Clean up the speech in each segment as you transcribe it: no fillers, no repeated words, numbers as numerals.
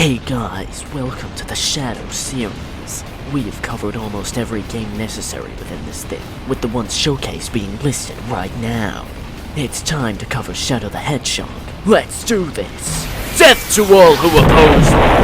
Hey guys, welcome to the Shadow series. We have covered almost every game necessary within this thing, with the ones showcased being listed right now. It's time to cover Shadow the Hedgehog. Let's do this! Death to all who oppose me!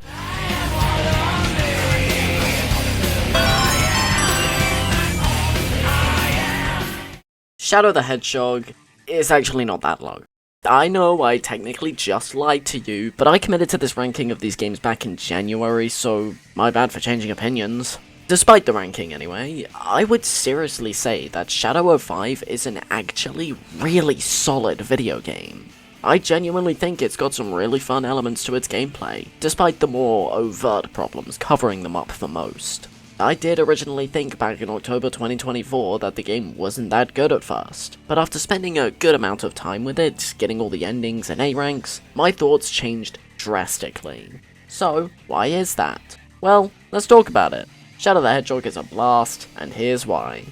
Shadow the Hedgehog is actually not that long. I know I technically just lied to you, but I committed to this ranking of these games back in January, so my bad for changing opinions. Despite the ranking anyway, I would seriously say that Shadow 05 is an actually really solid video game. I genuinely think it's got some really fun elements to its gameplay, despite the more overt problems covering them up for most. I did originally think back in October 2024 that the game wasn't that good at first, but after spending a good amount of time with it, getting all the endings and A ranks, my thoughts changed drastically. So, why is that? Well, let's talk about it. Shadow the Hedgehog is a blast, and here's why.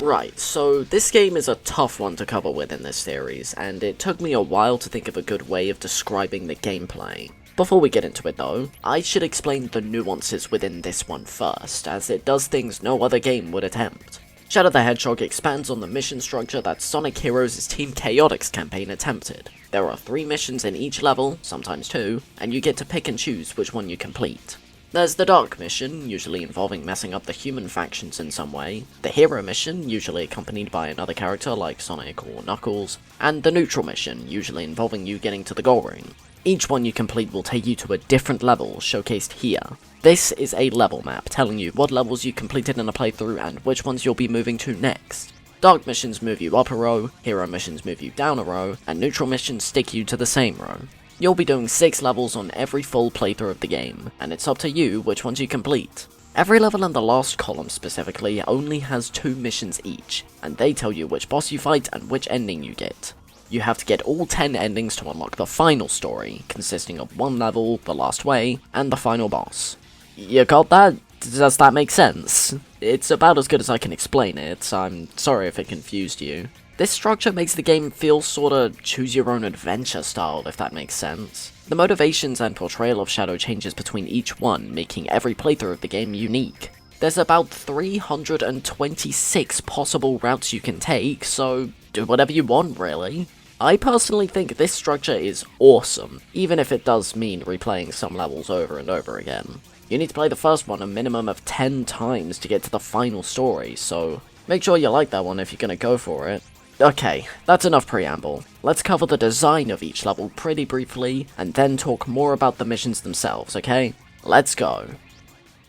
Right, so this game is a tough one to cover within this series, and it took me a while to think of a good way of describing the gameplay. Before we get into it though, I should explain the nuances within this one first, as it does things no other game would attempt. Shadow the Hedgehog expands on the mission structure that Sonic Heroes' Team Chaotix campaign attempted. There are 3 missions in each level, sometimes 2, and you get to pick and choose which one you complete. There's the Dark mission, usually involving messing up the human factions in some way, the Hero mission, usually accompanied by another character like Sonic or Knuckles, and the Neutral mission, usually involving you getting to the goal ring. Each one you complete will take you to a different level, showcased here. This is a level map, telling you what levels you completed in a playthrough and which ones you'll be moving to next. Dark missions move you up a row, Hero missions move you down a row, and Neutral missions stick you to the same row. You'll be doing 6 levels on every full playthrough of the game, and it's up to you which ones you complete. Every level in the last column specifically only has 2 missions each, and they tell you which boss you fight and which ending you get. You have to get all 10 endings to unlock the final story, consisting of 1 level, the last way, and the final boss. You got that? Does that make sense? It's about as good as I can explain it, I'm sorry if it confused you. This structure makes the game feel sorta choose-your-own-adventure style, if that makes sense. The motivations and portrayal of Shadow changes between each one, making every playthrough of the game unique. There's about 326 possible routes you can take, so do whatever you want, really. I personally think this structure is awesome, even if it does mean replaying some levels over and over again. You need to play the first one a minimum of 10 times to get to the final story, so make sure you like that one if you're gonna go for it. Okay, that's enough preamble. Let's cover the design of each level pretty briefly, and then talk more about the missions themselves, okay? Let's go.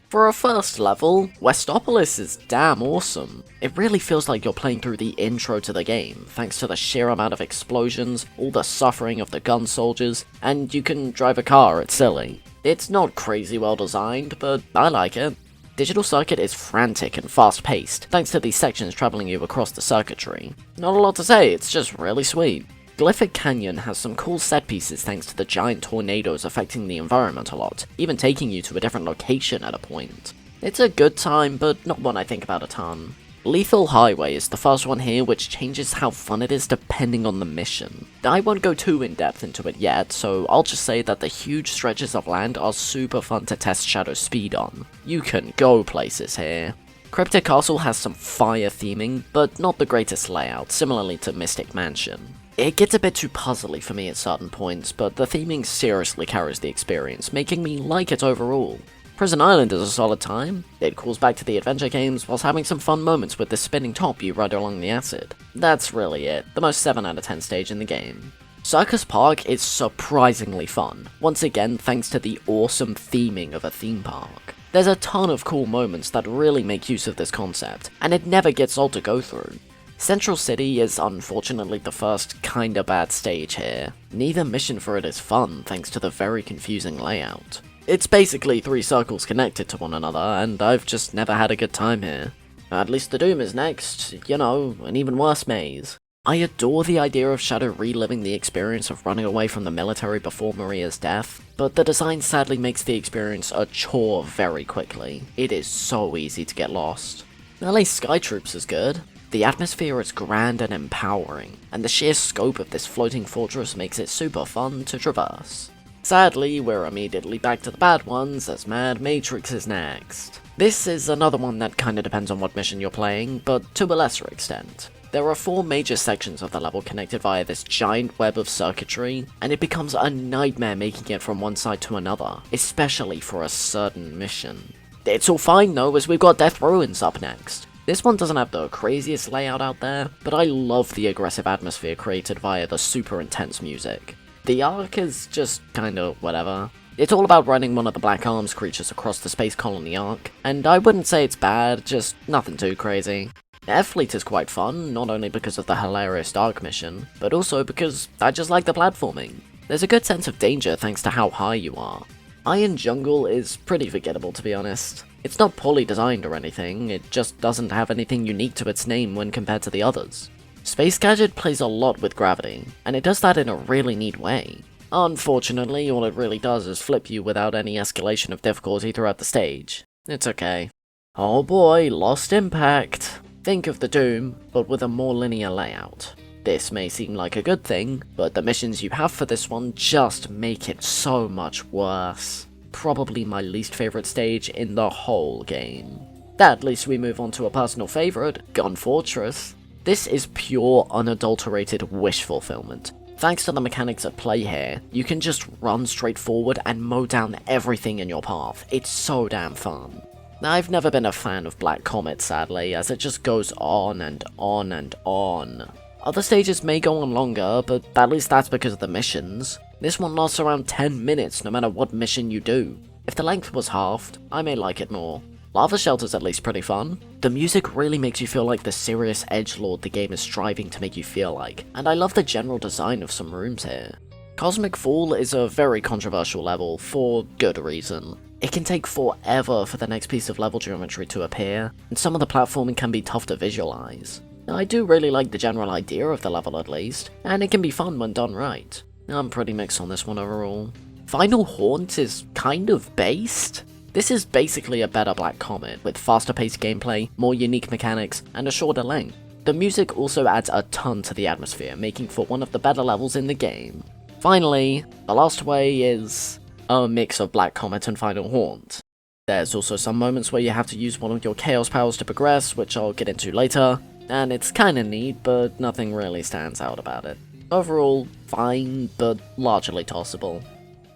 For a first level, Westopolis is damn awesome. It really feels like you're playing through the intro to the game, thanks to the sheer amount of explosions, all the suffering of the gun soldiers, and you can drive a car, it's silly. It's not crazy well designed, but I like it. Digital Circuit is frantic and fast-paced, thanks to these sections travelling you across the circuitry. Not a lot to say, it's just really sweet. Glyphic Canyon has some cool set pieces thanks to the giant tornadoes affecting the environment a lot, even taking you to a different location at a point. It's a good time, but not one I think about a ton. Lethal Highway is the first one here, which changes how fun it is depending on the mission. I won't go too in-depth into it yet, so I'll just say that the huge stretches of land are super fun to test Shadow's speed on. You can go places here. Cryptic Castle has some fire theming, but not the greatest layout, similarly to Mystic Mansion. It gets a bit too puzzly for me at certain points, but the theming seriously carries the experience, making me like it overall. Prison Island is a solid time. It calls back to the adventure games whilst having some fun moments with the spinning top you ride along the acid. That's really it, the most 7 out of 10 stage in the game. Circus Park is surprisingly fun, once again thanks to the awesome theming of a theme park. There's a ton of cool moments that really make use of this concept, and it never gets old to go through. Central City is unfortunately the first kinda bad stage here. Neither mission for it is fun thanks to the very confusing layout. It's basically 3 circles connected to one another, and I've just never had a good time here. At least the Doom is next, you know, an even worse maze. I adore the idea of Shadow reliving the experience of running away from the military before Maria's death, but the design sadly makes the experience a chore very quickly. It is so easy to get lost. At least Sky Troops is good. The atmosphere is grand and empowering, and the sheer scope of this floating fortress makes it super fun to traverse. Sadly, we're immediately back to the bad ones, as Mad Matrix is next. This is another one that kinda depends on what mission you're playing, but to a lesser extent. There are 4 major sections of the level connected via this giant web of circuitry, and it becomes a nightmare making it from one side to another, especially for a certain mission. It's all fine though, as we've got Death Ruins up next. This one doesn't have the craziest layout out there, but I love the aggressive atmosphere created via the super intense music. The arc is just kinda whatever. It's all about riding one of the Black Arms creatures across the Space Colony arc, and I wouldn't say it's bad, just nothing too crazy. Airfleet is quite fun, not only because of the hilarious Dark mission, but also because I just like the platforming. There's a good sense of danger thanks to how high you are. Iron Jungle is pretty forgettable, to be honest. It's not poorly designed or anything, it just doesn't have anything unique to its name when compared to the others. Space Gadget plays a lot with gravity, and it does that in a really neat way. Unfortunately, all it really does is flip you without any escalation of difficulty throughout the stage. It's okay. Oh boy, Lost Impact! Think of the Doom, but with a more linear layout. This may seem like a good thing, but the missions you have for this one just make it so much worse. Probably my least favourite stage in the whole game. At least we move on to a personal favourite, Gun Fortress. This is pure, unadulterated wish fulfillment. Thanks to the mechanics at play here, you can just run straight forward and mow down everything in your path. It's so damn fun. I've never been a fan of Black Comet, sadly, as it just goes on and on and on. Other stages may go on longer, but at least that's because of the missions. This one lasts around 10 minutes no matter what mission you do. If the length was halved, I may like it more. Lava Shelter's at least pretty fun. The music really makes you feel like the serious edgelord the game is striving to make you feel like, and I love the general design of some rooms here. Cosmic Fall is a very controversial level, for good reason. It can take forever for the next piece of level geometry to appear, and some of the platforming can be tough to visualize. I do really like the general idea of the level at least, and it can be fun when done right. I'm pretty mixed on this one overall. Final Haunt is kind of based. This is basically a better Black Comet, with faster paced gameplay, more unique mechanics, and a shorter length. The music also adds a ton to the atmosphere, making for one of the better levels in the game. Finally, the last way is a mix of Black Comet and Final Haunt. There's also some moments where you have to use one of your Chaos powers to progress, which I'll get into later, and it's kinda neat, but nothing really stands out about it. Overall, fine, but largely tossable.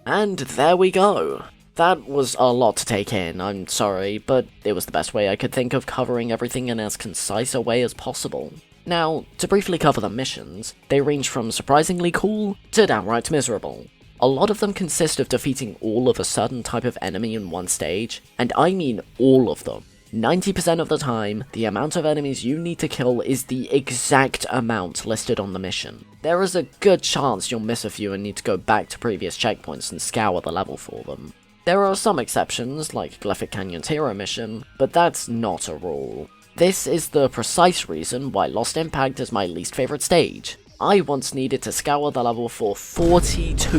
And there we go! That was a lot to take in, I'm sorry, but it was the best way I could think of covering everything in as concise a way as possible. Now, to briefly cover the missions, they range from surprisingly cool to downright miserable. A lot of them consist of defeating all of a certain type of enemy in one stage, and I mean all of them. 90% of the time, the amount of enemies you need to kill is the exact amount listed on the mission. There is a good chance you'll miss a few and need to go back to previous checkpoints and scour the level for them. There are some exceptions, like Glyphic Canyon's hero mission, but that's not a rule. This is the precise reason why Lost Impact is my least favourite stage. I once needed to scour the level for 42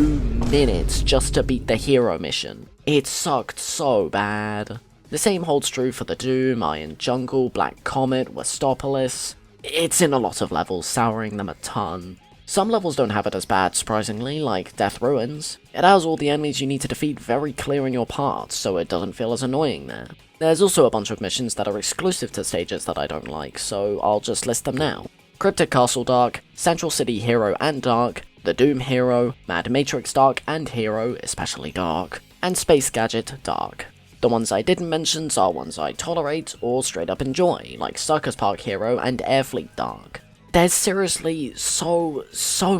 minutes just to beat the hero mission. It sucked so bad. The same holds true for the Doom, Iron Jungle, Black Comet, Westopolis. It's in a lot of levels, souring them a ton. Some levels don't have it as bad, surprisingly, like Death Ruins. It has all the enemies you need to defeat very clear in your path, so it doesn't feel as annoying there. There's also a bunch of missions that are exclusive to stages that I don't like, so I'll just list them now. Cryptic Castle Dark, Central City Hero and Dark, the Doom Hero, Mad Matrix Dark and Hero, especially Dark, and Space Gadget Dark. The ones I didn't mention are ones I tolerate or straight up enjoy, like Circus Park Hero and Airfleet Dark. There's seriously so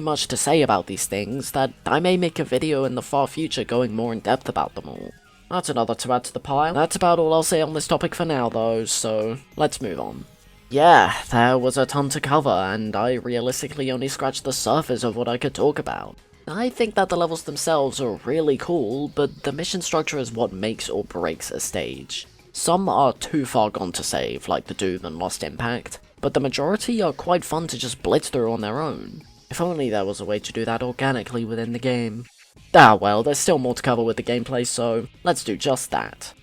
much to say about these things that I may make a video in the far future going more in depth about them all. That's another to add to the pile. That's about all I'll say on this topic for now though, so let's move on. Yeah, there was a ton to cover, and I realistically only scratched the surface of what I could talk about. I think that the levels themselves are really cool, but the mission structure is what makes or breaks a stage. Some are too far gone to save, like the Doom and Lost Impact, but the majority are quite fun to just blitz through on their own. If only there was a way to do that organically within the game. Ah well, there's still more to cover with the gameplay, so let's do just that.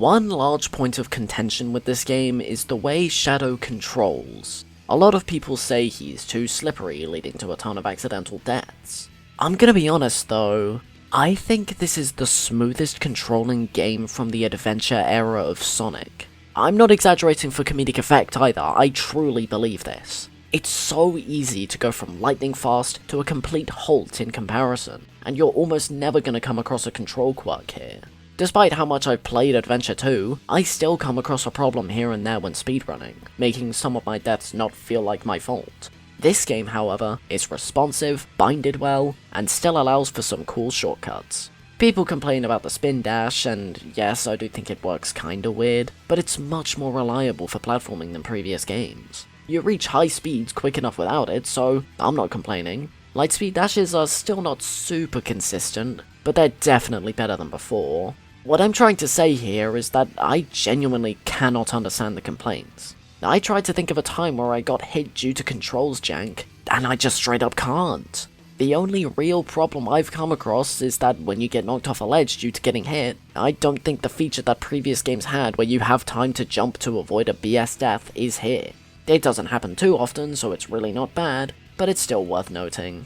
One large point of contention with this game is the way Shadow controls. A lot of people say he's too slippery, leading to a ton of accidental deaths. I'm gonna be honest though, I think this is the smoothest controlling game from the adventure era of Sonic. I'm not exaggerating for comedic effect either, I truly believe this. It's so easy to go from lightning fast to a complete halt in comparison, and you're almost never gonna come across a control quirk here. Despite how much I've played Adventure 2, I still come across a problem here and there when speedrunning, making some of my deaths not feel like my fault. This game, however, is responsive, binded well, and still allows for some cool shortcuts. People complain about the spin dash, and yes, I do think it works kinda weird, but it's much more reliable for platforming than previous games. You reach high speeds quick enough without it, so I'm not complaining. Lightspeed dashes are still not super consistent, but they're definitely better than before. What I'm trying to say here is that I genuinely cannot understand the complaints. I tried to think of a time where I got hit due to controls jank, and I just straight up can't. The only real problem I've come across is that when you get knocked off a ledge due to getting hit, I don't think the feature that previous games had where you have time to jump to avoid a BS death is here. It doesn't happen too often, so it's really not bad, but it's still worth noting.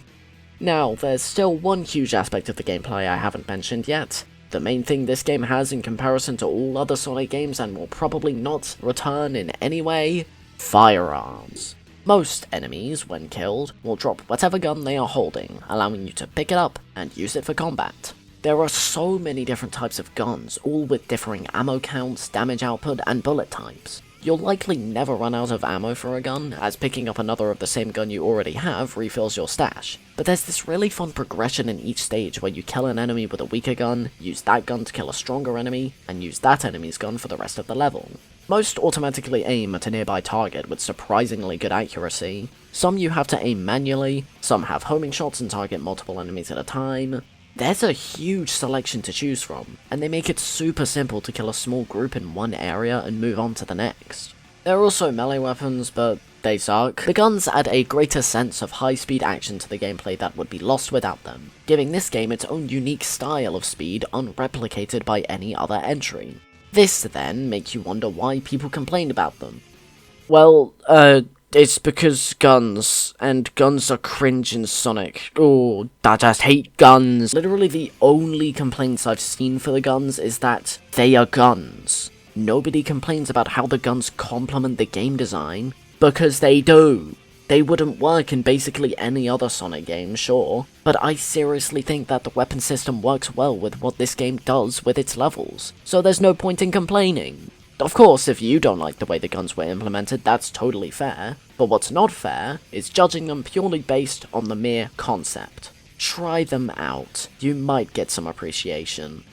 Now, there's still one huge aspect of the gameplay I haven't mentioned yet. The main thing this game has in comparison to all other Sonic games and will probably not return in any way: firearms. Most enemies, when killed, will drop whatever gun they are holding, allowing you to pick it up and use it for combat. There are so many different types of guns, all with differing ammo counts, damage output, and bullet types. You'll likely never run out of ammo for a gun, as picking up another of the same gun you already have refills your stash, but there's this really fun progression in each stage where you kill an enemy with a weaker gun, use that gun to kill a stronger enemy, and use that enemy's gun for the rest of the level. Most automatically aim at a nearby target with surprisingly good accuracy. Some you have to aim manually, some have homing shots and target multiple enemies at a time. There's a huge selection to choose from, and they make it super simple to kill a small group in one area and move on to the next. There are also melee weapons, but they suck. The guns add a greater sense of high-speed action to the gameplay that would be lost without them, giving this game its own unique style of speed unreplicated by any other entry. This, then, makes you wonder why people complain about them. Well, it's because guns, and guns are cringe in Sonic. Oh, I just hate guns. Literally the only complaints I've seen for the guns is that they are guns. Nobody complains about how the guns complement the game design, because they do. They wouldn't work in basically any other Sonic game, sure, but I seriously think that the weapon system works well with what this game does with its levels, so there's no point in complaining. Of course, if you don't like the way the guns were implemented, that's totally fair, but what's not fair is judging them purely based on the mere concept. Try them out, you might get some appreciation.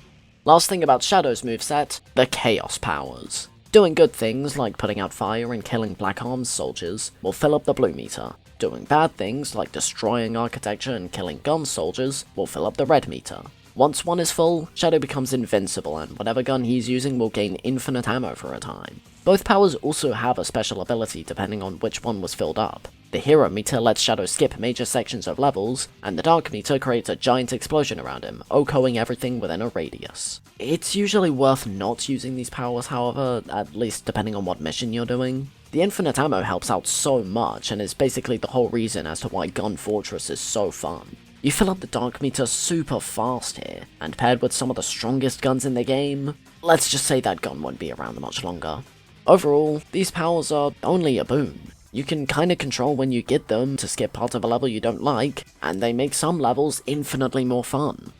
Last thing about Shadow's moveset, the Chaos powers. Doing good things like putting out fire and killing Black Arms soldiers will fill up the blue meter. Doing bad things like destroying architecture and killing gun soldiers will fill up the red meter. Once one is full, Shadow becomes invincible, and whatever gun he's using will gain infinite ammo for a time. Both powers also have a special ability depending on which one was filled up. The Hero meter lets Shadow skip major sections of levels, and the Dark meter creates a giant explosion around him, OHKOing everything within a radius. It's usually worth not using these powers, however, at least depending on what mission you're doing. The infinite ammo helps out so much, and is basically the whole reason as to why Gun Fortress is so fun. You fill up the Dark meter super fast here, and paired with some of the strongest guns in the game, let's just say that gun won't be around much longer. Overall, these powers are only a boon. You can kinda control when you get them to skip parts of a level you don't like, and they make some levels infinitely more fun.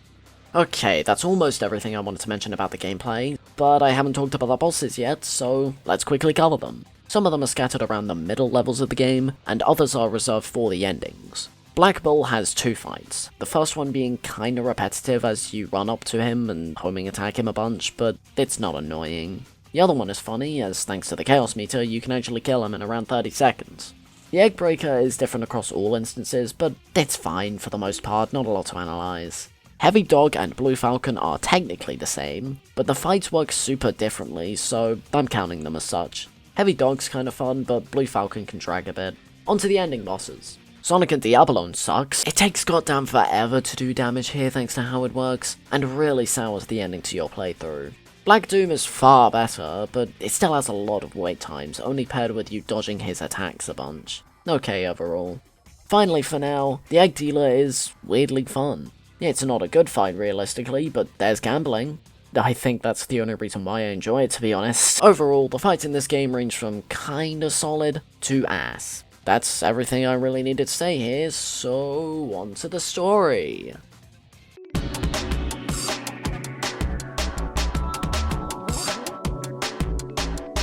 Okay, that's almost everything I wanted to mention about the gameplay, but I haven't talked about the bosses yet, so let's quickly cover them. Some of them are scattered around the middle levels of the game, and others are reserved for the endings. Black Bull has two fights, the first one being kinda repetitive as you run up to him and homing attack him a bunch, but it's not annoying. The other one is funny, as thanks to the Chaos meter, you can actually kill him in around 30 seconds. The Egg Breaker is different across all instances, but it's fine for the most part, not a lot to analyze. Heavy Dog and Blue Falcon are technically the same, but the fights work super differently, so I'm counting them as such. Heavy Dog's kinda fun, but Blue Falcon can drag a bit. On to the ending bosses. Sonic and Diabolone sucks. It takes goddamn forever to do damage here thanks to how it works, and really sours the ending to your playthrough. Black Doom is far better, but it still has a lot of wait times, only paired with you dodging his attacks a bunch. Okay overall. Finally for now, the Egg Dealer is weirdly fun. It's not a good fight realistically, but there's gambling. I think that's the only reason why I enjoy it, to be honest. Overall, the fights in this game range from kinda solid to ass. That's everything I really needed to say here, so on to the story.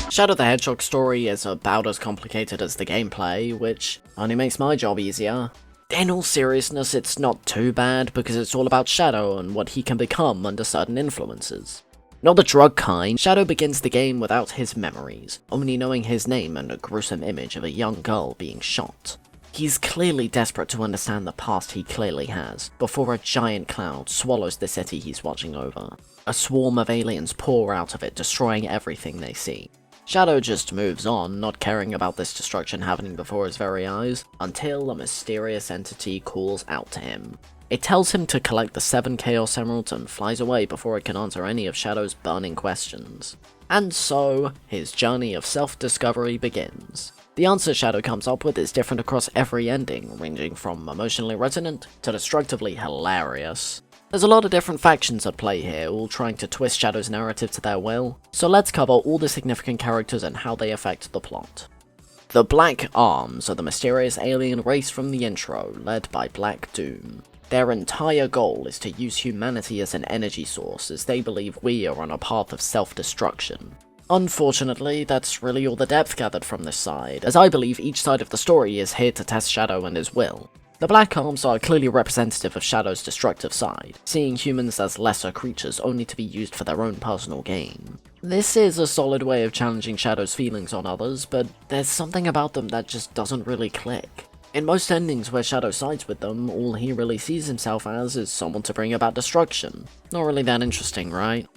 Shadow the Hedgehog's story is about as complicated as the gameplay, which only makes my job easier. In all seriousness, it's not too bad, because it's all about Shadow and what he can become under certain influences. Not the drug kind, Shadow begins the game without his memories, only knowing his name and a gruesome image of a young girl being shot. He's clearly desperate to understand the past he clearly has, before a giant cloud swallows the city he's watching over. A swarm of aliens pour out of it, destroying everything they see. Shadow just moves on, not caring about this destruction happening before his very eyes, until a mysterious entity calls out to him. It tells him to collect the 7 Chaos Emeralds and flies away before it can answer any of Shadow's burning questions. And so, his journey of self-discovery begins. The answer Shadow comes up with is different across every ending, ranging from emotionally resonant to destructively hilarious. There's a lot of different factions at play here, all trying to twist Shadow's narrative to their will, so let's cover all the significant characters and how they affect the plot. The Black Arms are the mysterious alien race from the intro, led by Black Doom. Their entire goal is to use humanity as an energy source, as they believe we are on a path of self-destruction. Unfortunately, that's really all the depth gathered from this side, as I believe each side of the story is here to test Shadow and his will. The Black Arms are clearly representative of Shadow's destructive side, seeing humans as lesser creatures only to be used for their own personal gain. This is a solid way of challenging Shadow's feelings on others, but there's something about them that just doesn't really click. In most endings where Shadow sides with them, all he really sees himself as is someone to bring about destruction. Not really that interesting, right?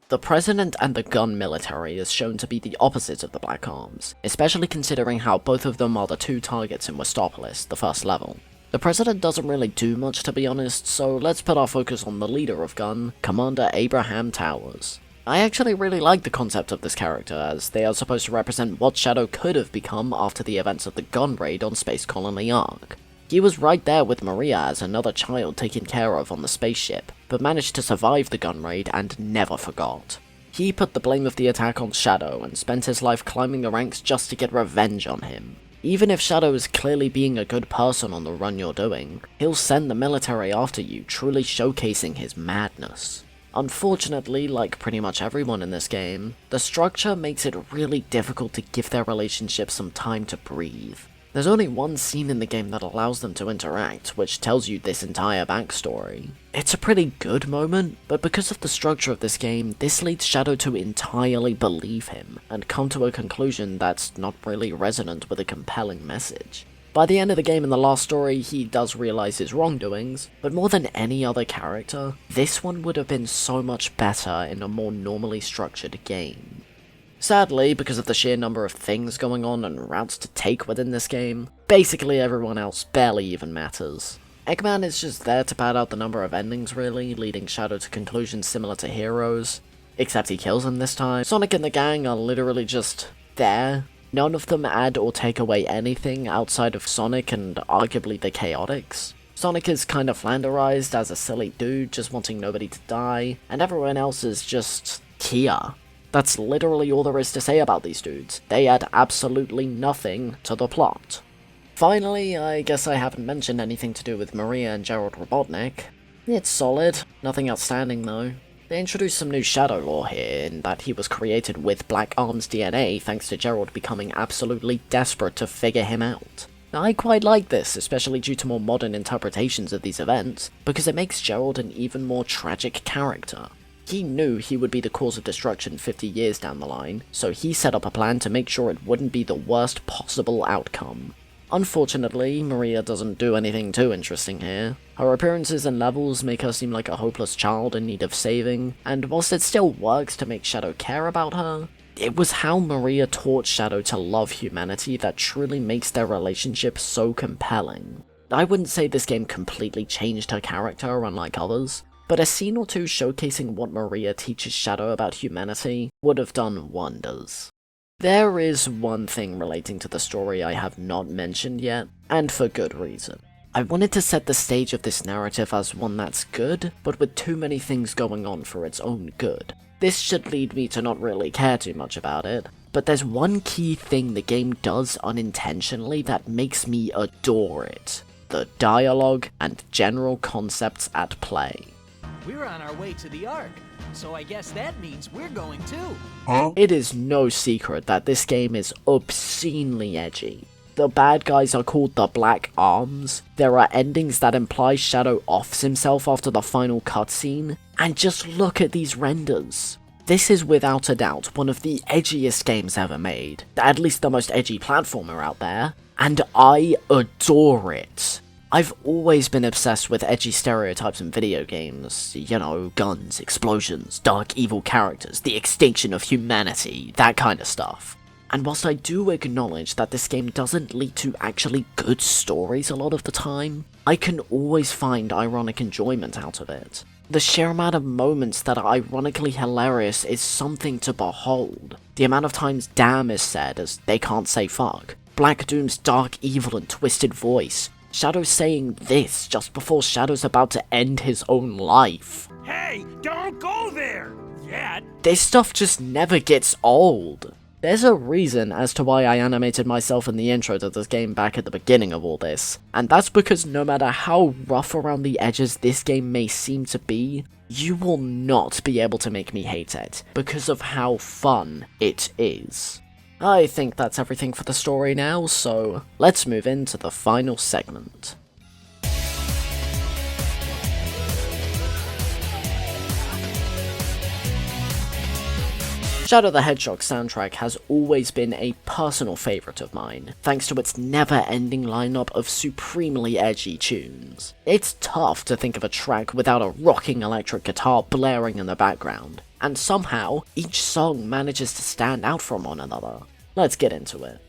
The President and the gun military is shown to be the opposite of the Black Arms, especially considering how both of them are the 2 targets in Westopolis, the first level. The President doesn't really do much, to be honest, so let's put our focus on the leader of Gun, Commander Abraham Towers. I actually really like the concept of this character, as they are supposed to represent what Shadow could have become after the events of the gun raid on Space Colony Ark. He was right there with Maria as another child taken care of on the spaceship, but managed to survive the gun raid and never forgot. He put the blame of the attack on Shadow and spent his life climbing the ranks just to get revenge on him. Even if Shadow is clearly being a good person on the run you're doing, he'll send the military after you, truly showcasing his madness. Unfortunately, like pretty much everyone in this game, the structure makes it really difficult to give their relationship some time to breathe. There's only one scene in the game that allows them to interact, which tells you this entire backstory. It's a pretty good moment, but because of the structure of this game, this leads Shadow to entirely believe him, and come to a conclusion that's not really resonant with a compelling message. By the end of the game in the last story, he does realize his wrongdoings, but more than any other character, this one would have been so much better in a more normally structured game. Sadly, because of the sheer number of things going on and routes to take within this game, basically everyone else barely even matters. E.G.G.M.A.N is just there to pad out the number of endings really, leading Shadow to conclusions similar to Heroes, except he kills him this time. Sonic and the gang are literally just there. None of them add or take away anything outside of Sonic and arguably the Chaotix. Sonic is kind of flanderized as a silly dude just wanting nobody to die, and everyone else is just Kia. That's literally all there is to say about these dudes. They add absolutely nothing to the plot. Finally, I guess I haven't mentioned anything to do with Maria and Gerald Robeatnic. It's solid, nothing outstanding though. They introduced some new Shadow lore here, in that he was created with Black Arms DNA thanks to Gerald becoming absolutely desperate to figure him out. I quite like this, especially due to more modern interpretations of these events, because it makes Gerald an even more tragic character. He knew he would be the cause of destruction 50 years down the line, so he set up a plan to make sure it wouldn't be the worst possible outcome. Unfortunately, Maria doesn't do anything too interesting here. Her appearances and levels make her seem like a hopeless child in need of saving, and whilst it still works to make Shadow care about her, it was how Maria taught Shadow to love humanity that truly makes their relationship so compelling. I wouldn't say this game completely changed her character unlike others, but a scene or two showcasing what Maria teaches Shadow about humanity would have done wonders. There is one thing relating to the story I have not mentioned yet, and for good reason. I wanted to set the stage of this narrative as one that's good, but with too many things going on for its own good. This should lead me to not really care too much about it, but there's one key thing the game does unintentionally that makes me adore it. The dialogue and general concepts at play. We're on our way to the Ark, so I guess that means we're going too. Huh? It is no secret that this game is obscenely edgy. The bad guys are called the Black Arms, there are endings that imply Shadow offs himself after the final cutscene, and just look at these renders. This is without a doubt one of the edgiest games ever made, at least the most edgy platformer out there, and I adore it. I've always been obsessed with edgy stereotypes in video games, you know, guns, explosions, dark evil characters, the extinction of humanity, that kind of stuff. And whilst I do acknowledge that this game doesn't lead to actually good stories a lot of the time, I can always find ironic enjoyment out of it. The sheer amount of moments that are ironically hilarious is something to behold. The amount of times damn is said as they can't say fuck, Black Doom's dark evil and twisted voice, Shadow saying this just before Shadow's about to end his own life. Hey, don't go there! Yet! This stuff just never gets old. There's a reason as to why I animated myself in the intro to this game back at the beginning of all this, and that's because no matter how rough around the edges this game may seem to be, you will not be able to make me hate it, because of how fun it is. I think that's everything for the story now, so let's move into the final segment. Shadow the Hedgehog soundtrack has always been a personal favourite of mine, thanks to its never-ending lineup of supremely edgy tunes. It's tough to think of a track without a rocking electric guitar blaring in the background, and somehow, each song manages to stand out from one another. Let's get into it.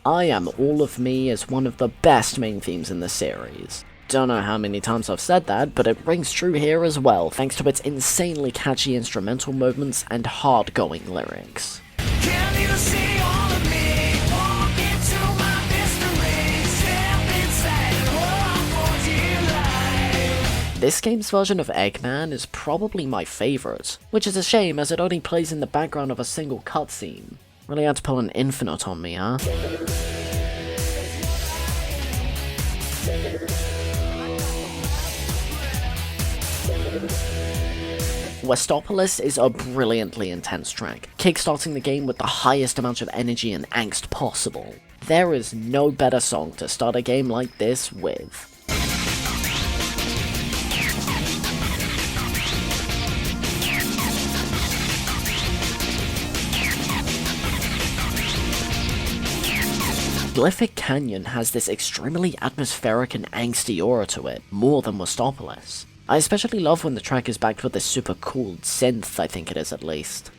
I Am All of Me is one of the best main themes in the series. Don't know how many times I've said that, but it rings true here as well, thanks to its insanely catchy instrumental movements and hard-going lyrics. Can you see all of me? Walk into my mystery. Step inside and walk for dear life. This game's version of E.G.G.M.A.N is probably my favourite, which is a shame as it only plays in the background of a single cutscene. Really had to pull an Infinite on me, huh? Westopolis is a brilliantly intense track, kickstarting the game with the highest amount of energy and angst possible. There is no better song to start a game like this with. Glyphic Canyon has this extremely atmospheric and angsty aura to it, more than Westopolis. I especially love when the track is backed with this super cool synth, I think it is at least.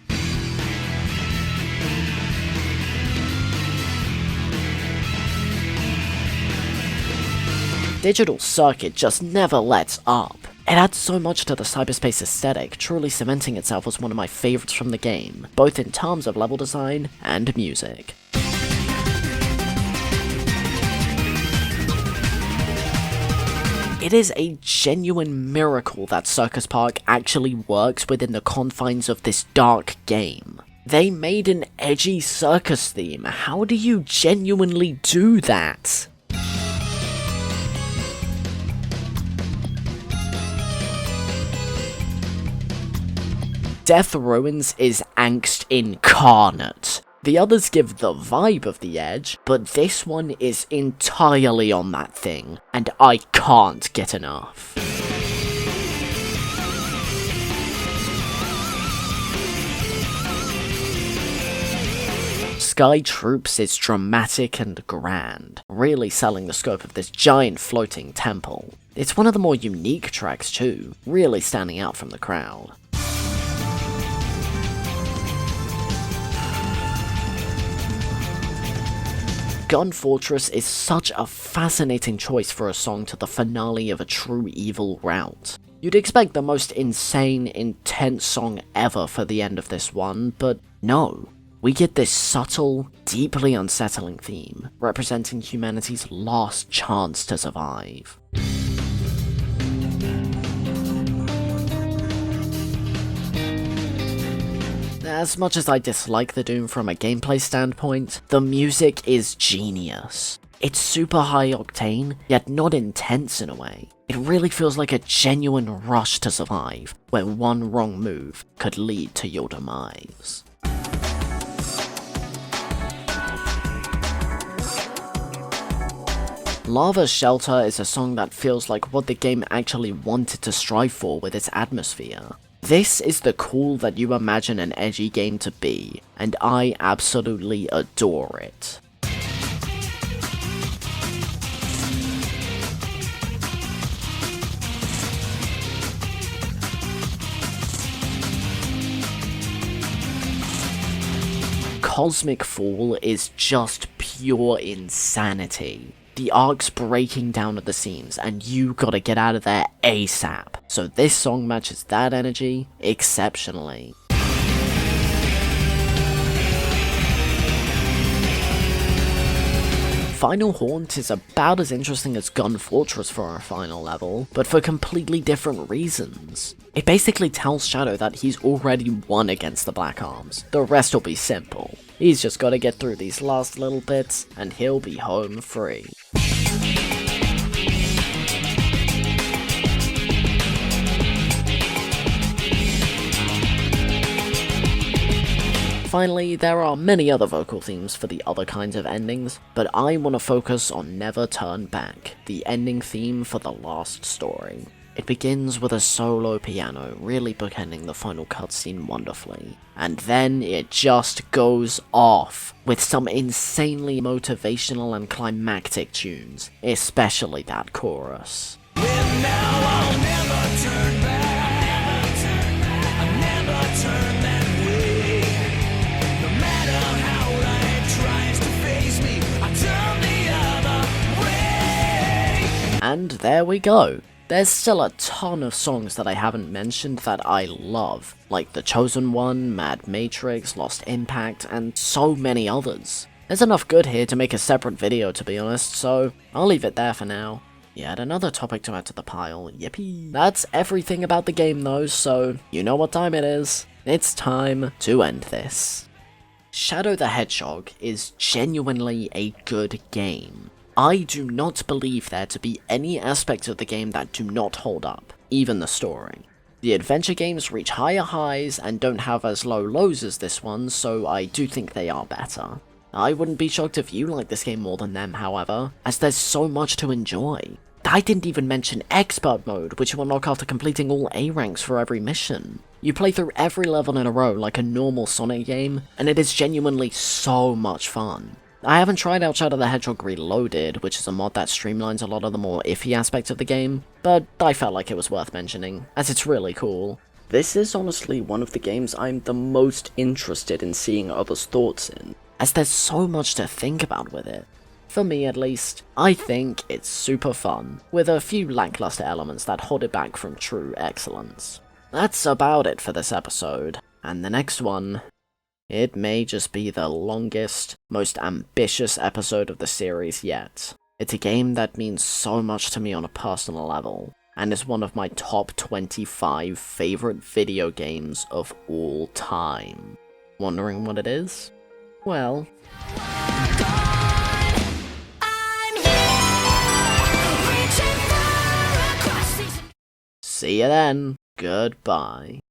Digital Circuit just never lets up. It adds so much to the cyberspace aesthetic, truly cementing itself as one of my favourites from the game, both in terms of level design and music. It is a genuine miracle that Circus Park actually works within the confines of this dark game. They made an edgy circus theme. How do you genuinely do that? Death Ruins is angst incarnate. The others give the vibe of the edge, but this one is entirely on that thing, and I can't get enough. Sky Troops is dramatic and grand, really selling the scope of this giant floating temple. It's one of the more unique tracks too, really standing out from the crowd. Gun Fortress is such a fascinating choice for a song to the finale of a true evil route. You'd expect the most insane, intense song ever for the end of this one, but no. We get this subtle, deeply unsettling theme, representing humanity's last chance to survive. As much as I dislike the Doom from a gameplay standpoint, the music is genius. It's super high octane, yet not intense in a way. It really feels like a genuine rush to survive, where one wrong move could lead to your demise. Lava Shelter is a song that feels like what the game actually wanted to strive for with its atmosphere. This is the cool that you imagine an edgy game to be, and I absolutely adore it. Cosmic Fall is just pure insanity. The arc's breaking down at the seams, and you gotta get out of there ASAP. So this song matches that energy exceptionally. Final Haunt is about as interesting as Gun Fortress for a final level, but for completely different reasons. It basically tells Shadow that he's already won against the Black Arms. The rest will be simple. He's just gotta get through these last little bits, and he'll be home free. Finally, there are many other vocal themes for the other kinds of endings, but I want to focus on Never Turn Back, the ending theme for the last story. It begins with a solo piano, really bookending the final cutscene wonderfully. And then it just goes off, with some insanely motivational and climactic tunes, especially that chorus. And there we go. There's still a ton of songs that I haven't mentioned that I love, like The Chosen One, Mad Matrix, Lost Impact, and so many others. There's enough good here to make a separate video, to be honest, so I'll leave it there for now. Yet another topic to add to the pile, yippee. That's everything about the game though, so you know what time it is. It's time to end this. Shadow the Hedgehog is genuinely a good game. I do not believe there to be any aspects of the game that do not hold up, even the story. The adventure games reach higher highs and don't have as low lows as this one, so I do think they are better. I wouldn't be shocked if you like this game more than them, however, as there's so much to enjoy. I didn't even mention Expert Mode, which you unlock after completing all A ranks for every mission. You play through every level in a row like a normal Sonic game, and it is genuinely so much fun. I haven't tried out Shadow the Hedgehog Reloaded, which is a mod that streamlines a lot of the more iffy aspects of the game, but I felt like it was worth mentioning, as it's really cool. This is honestly one of the games I'm the most interested in seeing others' thoughts in, as there's so much to think about with it. For me at least, I think it's super fun, with a few lackluster elements that hold it back from true excellence. That's about it for this episode, and the next one, it may just be the longest, most ambitious episode of the series yet. It's a game that means so much to me on a personal level, and is one of my top 25 favorite video games of all time. Wondering what it is? Well, see you then. Goodbye.